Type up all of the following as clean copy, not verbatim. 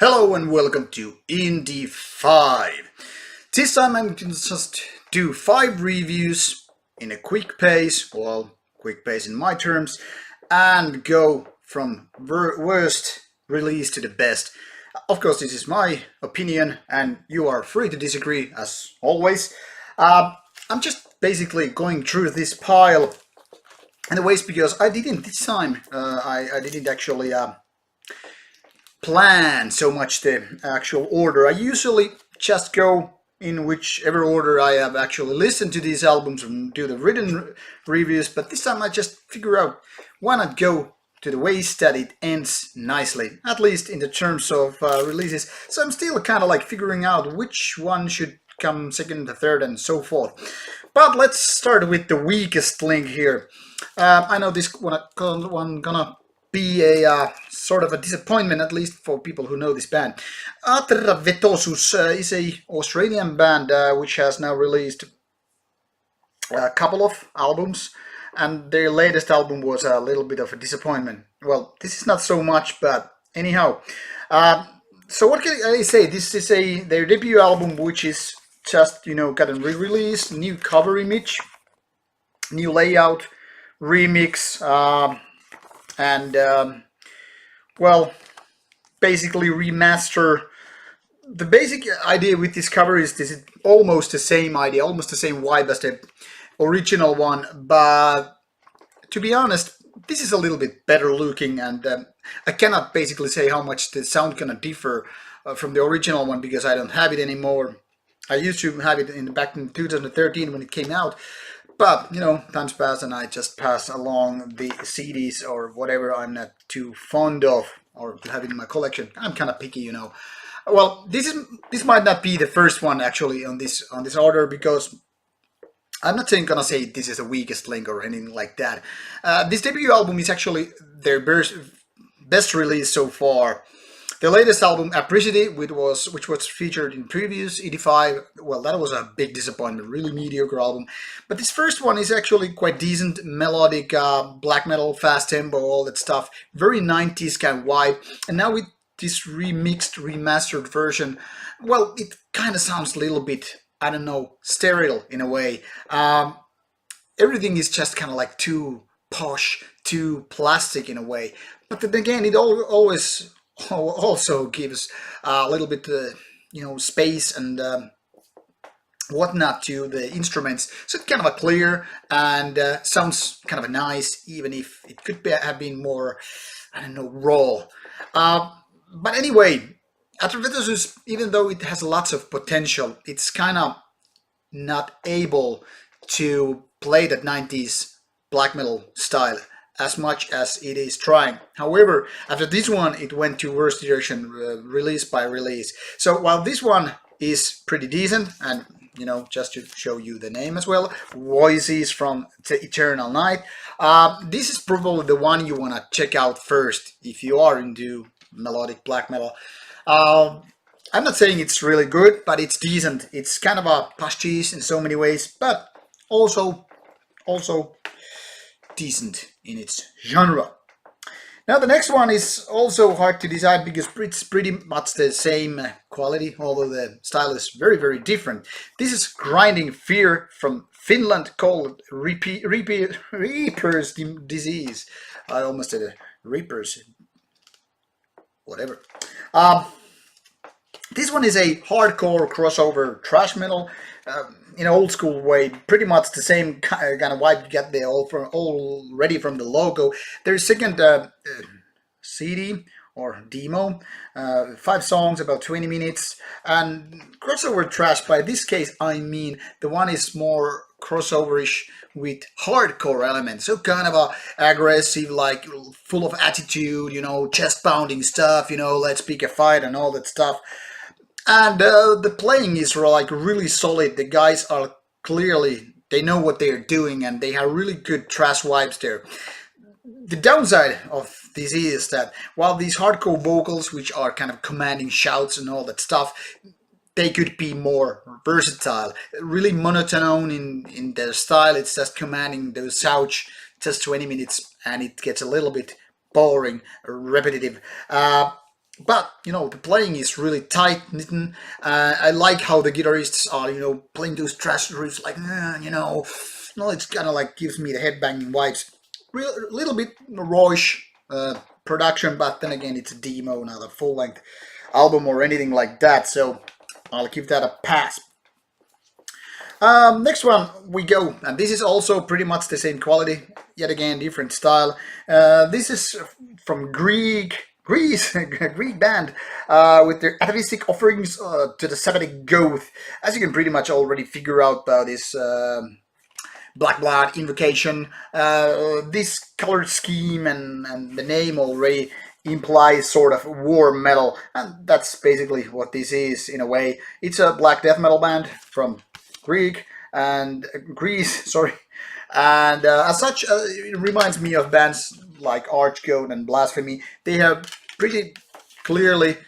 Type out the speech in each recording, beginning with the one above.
Hello and welcome to Indie 5. This time I'm going to just do 5 reviews in a quick pace, quick pace in my terms, and go from worst release to the best. Of course, this is my opinion and you are free to disagree as always. I'm just basically going through this pile anyways because I didn't this time, I didn't actually plan so much the actual order. I usually just go in whichever order I have actually listened to these albums and do the written reviews, but this time I just figure out why not go to the ways that it ends nicely, at least in the terms of releases. So I'm still kind of like figuring out which one should come second, third, and so forth. But let's start with the weakest link here. I know this one gonna be a sort of a disappointment, at least for people who know this band. Atra Vetosus is a Australian band which has now released a couple of albums, and their latest album was a little bit of a disappointment. Well, this is not so much, but anyhow. So what can I say? This is their debut album, which is just gotten re-released, new cover image, new layout, remix. And well, basically remaster. The basic idea with this cover is this is almost the same idea, almost the same vibe as the original one, but to be honest, this is a little bit better looking, and I cannot basically say how much the sound gonna differ from the original one because I don't have it anymore. I used to have it back in 2013 when it came out. But, times pass and I just pass along the CDs or whatever I'm not too fond of or have in my collection. I'm kind of picky, Well, this might not be the first one actually on this order because I'm not gonna say this is the weakest link or anything like that. This debut album is actually their best release so far. The latest album, Appreciate, which was featured in previous 85, well, that was a big disappointment, really mediocre album. But this first one is actually quite decent, melodic, black metal, fast tempo, all that stuff. Very 90s kind of vibe. And now with this remixed, remastered version, well, it kind of sounds a little bit, I don't know, sterile in a way. Everything is just kind of like too posh, too plastic in a way. But then again, it always also gives a little bit, space and whatnot to the instruments. So it's kind of a clear and sounds kind of nice, even if it could have been more, I don't know, raw. But anyway, Atavistic, even though it has lots of potential, it's kind of not able to play that 90s black metal style as much as it is trying. However, after this one, it went to worse direction, release by release. So while this one is pretty decent, and just to show you the name as well, Voices from the Eternal Night, this is probably the one you want to check out first if you are into melodic black metal. I'm not saying it's really good, but it's decent. It's kind of a pastiche in so many ways, but also decent in its genre. Now the next one is also hard to decide because it's pretty much the same quality, although the style is very, very different. This is Grinding Fear from Finland, called Reaper's Disease. I almost said Reaper's, whatever. This one is a hardcore crossover thrash metal. In an old school way, pretty much the same kind of vibe you get there already from the logo. Their second CD or demo, 5 songs, about 20 minutes, and crossover thrash. By this case, I mean the one is more crossoverish with hardcore elements, so kind of a aggressive, like full of attitude, chest pounding stuff, let's pick a fight and all that stuff. And the playing is like really solid. The guys are clearly, they know what they're doing and they have really good thrash vibes there. The downside of this is that while these hardcore vocals, which are kind of commanding shouts and all that stuff, they could be more versatile, really monotone in their style. It's just commanding those shouts, just 20 minutes, and it gets a little bit boring, repetitive. But you know, the playing is really tight knitten. I like how the guitarists are, you know, playing those thrash riffs like, you know, no, it's kind of like gives me the headbanging vibes. Real little bit rawish production, but then again, it's a demo, not a full length album or anything like that. So I'll give that a pass. Next one we go, and this is also pretty much the same quality, yet again different style. This is from Greece, Greek band with their Atavistic offerings to the Sabbatic Goth. As you can pretty much already figure out by this Black Blood Invocation, this color scheme and the name already implies sort of war metal, and that's basically what this is in a way. It's a black death metal band from Greek and Greece, sorry, and as such, it reminds me of bands like Archgoat and Blasphemy. They have pretty clearly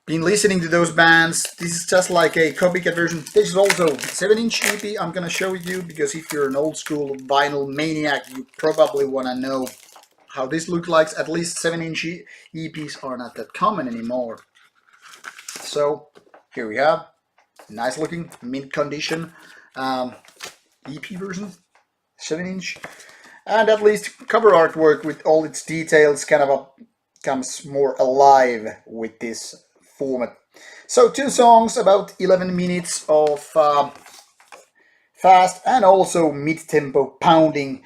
been listening to those bands. This is just like a copycat version. This is also 7-inch EP I'm gonna show you, because if you're an old school vinyl maniac, you probably wanna know how this looks like. At least 7-inch EPs are not that common anymore. So here we have nice looking mint condition EP version, 7-inch, and at least cover artwork with all its details kind of comes more alive with this format. So 2 songs, about 11 minutes of fast and also mid-tempo pounding.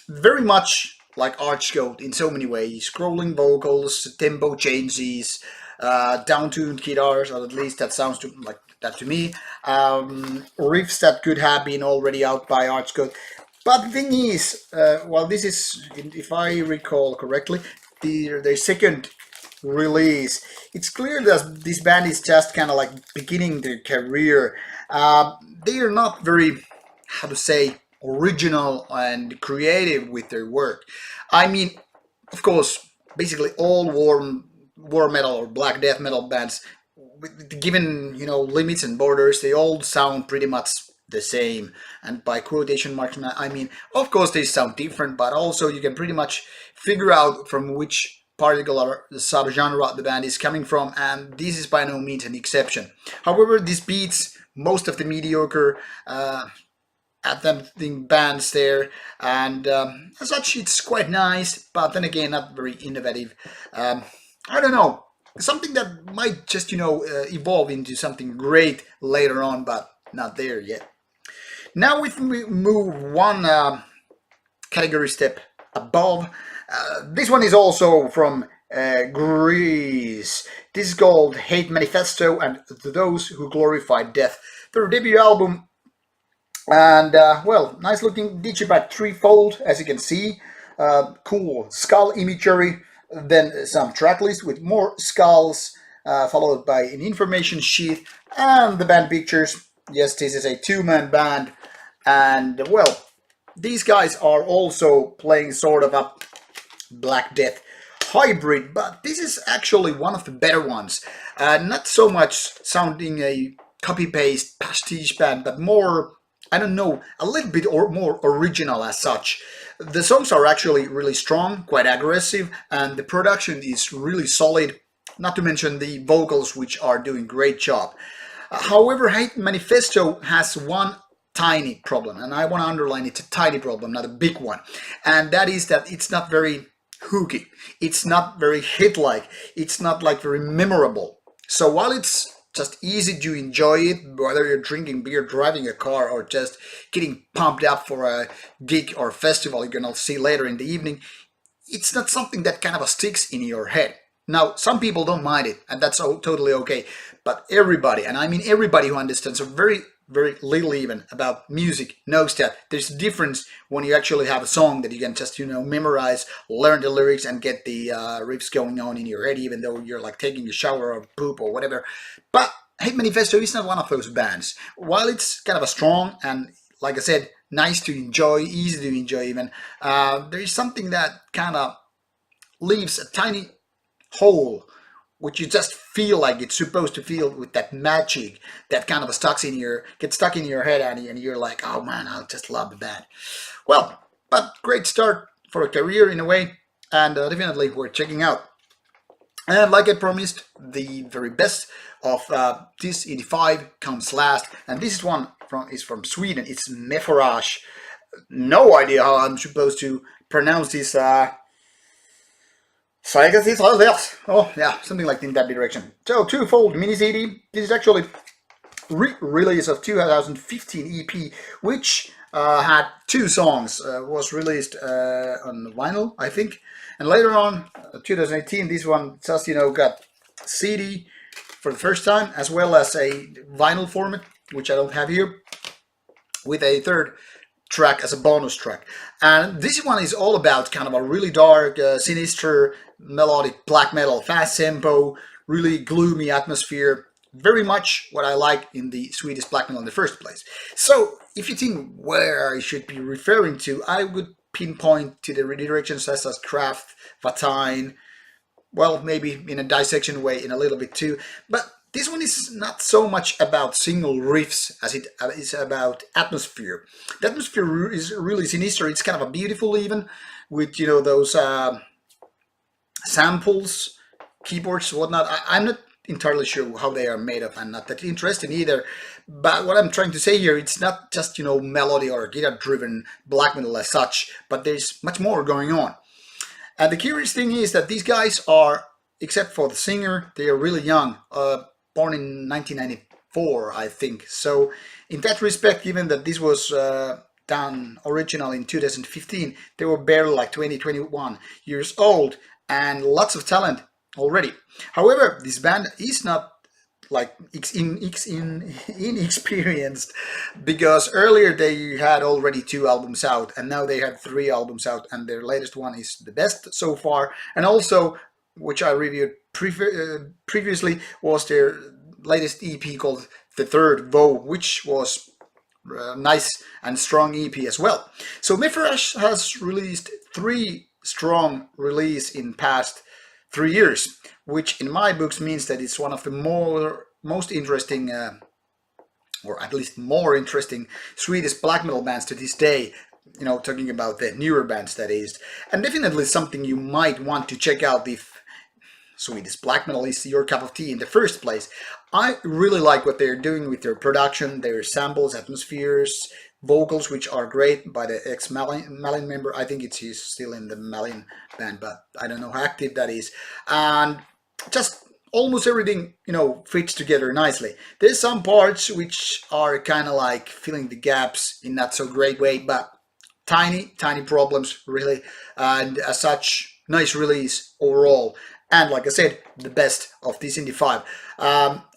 Very much like Archgoat in so many ways. Scrolling vocals, tempo changes, down-tuned guitars, or at least that sounds like that to me. Riffs that could have been already out by Archgoat. But the thing is, well, this is, if I recall correctly, their second release. It's clear that this band is just kind of like beginning their career. They are not very, how to say, original and creative with their work. I mean, of course, basically all war metal or black death metal bands, given, you know, limits and borders, they all sound pretty much the same. And by quotation marks, I mean, of course they sound different, but also you can pretty much figure out from which particular subgenre the band is coming from, and this is by no means an exception. However, this beats most of the mediocre attempting bands there, and as such, it's quite nice, but then again, not very innovative. I don't know, something that might just, you know, evolve into something great later on, but not there yet. Now, if we move one category step above, this one is also from Greece. This is called Hate Manifesto and Those Who Glorify Death. Their debut album, and well, nice looking digipad threefold, as you can see. Cool skull imagery, then some tracklist with more skulls, followed by an information sheet and the band pictures. Yes, this is a 2-man band, and well, these guys are also playing sort of a Black Death hybrid, but this is actually one of the better ones. Not so much sounding a copy-paste pastiche band, but more, I don't know, a little bit or more original as such. The songs are actually really strong, quite aggressive, and the production is really solid, not to mention the vocals, which are doing great job. However, Hate Manifesto has one tiny problem, and I want to underline it's a tiny problem, not a big one, and that is that it's not very hooky, it's not very hit-like, it's not like very memorable. So while it's just easy to enjoy it, whether you're drinking beer, driving a car, or just getting pumped up for a gig or festival you're gonna see later in the evening, it's not something that kind of sticks in your head. Now, some people don't mind it, and that's totally okay. But everybody, and I mean everybody who understands a very little even about music knows that there's a difference when you actually have a song that you can just, you know, memorize, learn the lyrics, and get the riffs going on in your head, even though you're like taking a shower or poop or whatever. But Hate Manifesto is not one of those bands. While it's kind of a strong and, like I said, nice to enjoy, easy to enjoy even, there is something that kind of leaves a tiny hole, which you just feel like it's supposed to feel, with that magic that kind of gets stuck in your head, and you're like, oh man, I just love the band. Well, but great start for a career in a way, and definitely worth checking out. And like I promised, the very best of this 85 comes last, and this one is from Sweden. It's Mephorash. No idea how I'm supposed to pronounce this. Oh yeah, something like in that direction. So twofold mini CD. This is actually re-release of 2015 EP, which had two songs. Was released on vinyl, I think, and later on, 2018, this one just got CD for the first time, as well as a vinyl format, which I don't have here, with a third track as a bonus track. And this one is all about kind of a really dark, sinister, melodic black metal, fast tempo, really gloomy atmosphere. Very much what I like in the Swedish black metal in the first place. So if you think where I should be referring to, I would pinpoint to the redirections such as Craft, Vatine, well, maybe in a dissection way in a little bit too, but this one is not so much about single riffs as it is about atmosphere. The atmosphere is really sinister. It's kind of a beautiful even, with those samples, keyboards, whatnot. I'm not entirely sure how they are made of. I'm not that interested either. But what I'm trying to say here, it's not just melody or guitar-driven black metal as such, but there's much more going on. And the curious thing is that these guys are, except for the singer, they are really young, born in 1994, I think. So in that respect, given that this was done originally in 2015, they were barely like 20, 21 years old, and lots of talent already. However, this band is not like inexperienced, because earlier they had already 2 albums out, and now they have 3 albums out, and their latest one is the best so far. And also, which I reviewed previously, was their latest EP called The Third Vow, which was nice and strong EP as well. So Mephorash has released 3 strong release in past 3 years, which in my books means that it's one of the most interesting, or at least more interesting, Swedish black metal bands to this day. Talking about the newer bands, that is. And definitely something you might want to check out if Swedish black metal is your cup of tea in the first place. I really like what they're doing with their production, their samples, atmospheres, vocals, which are great by the ex-Malin member. I think he's still in the Malin band, but I don't know how active that is. And just almost everything, fits together nicely. There's some parts which are kind of like filling the gaps in not so great way, but tiny problems really. And as such, nice release overall. And like I said, the best of this Indie 5.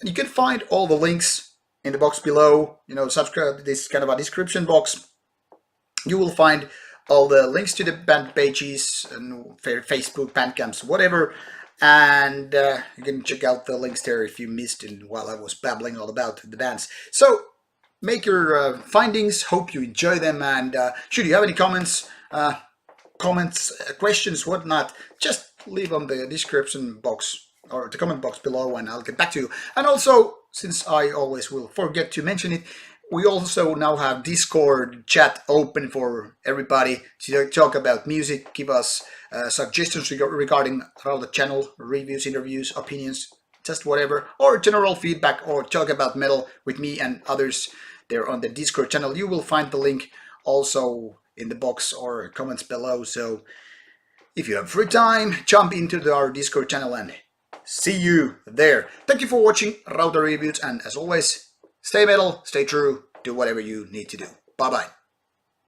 You can find all the links in the box below. Subscribe to this kind of a description box. You will find all the links to the band pages and Facebook, Bandcamps, whatever. And you can check out the links there if you missed it while I was babbling all about the bands. So make your findings. Hope you enjoy them. And should you have any comments, questions, whatnot, just leave on the description box or the comment box below, and I'll get back to you. And also, since I always will forget to mention it, we also now have Discord chat open for everybody to talk about music, give us suggestions regarding Rauta channel, reviews, interviews, opinions, just whatever, or general feedback, or talk about metal with me and others there on the Discord channel. You will find the link also in the box or comments below. So if you have free time, jump into our Discord channel and see you there. Thank you for watching Rauta Reviews, and as always, stay metal, stay true, do whatever you need to do. Bye bye.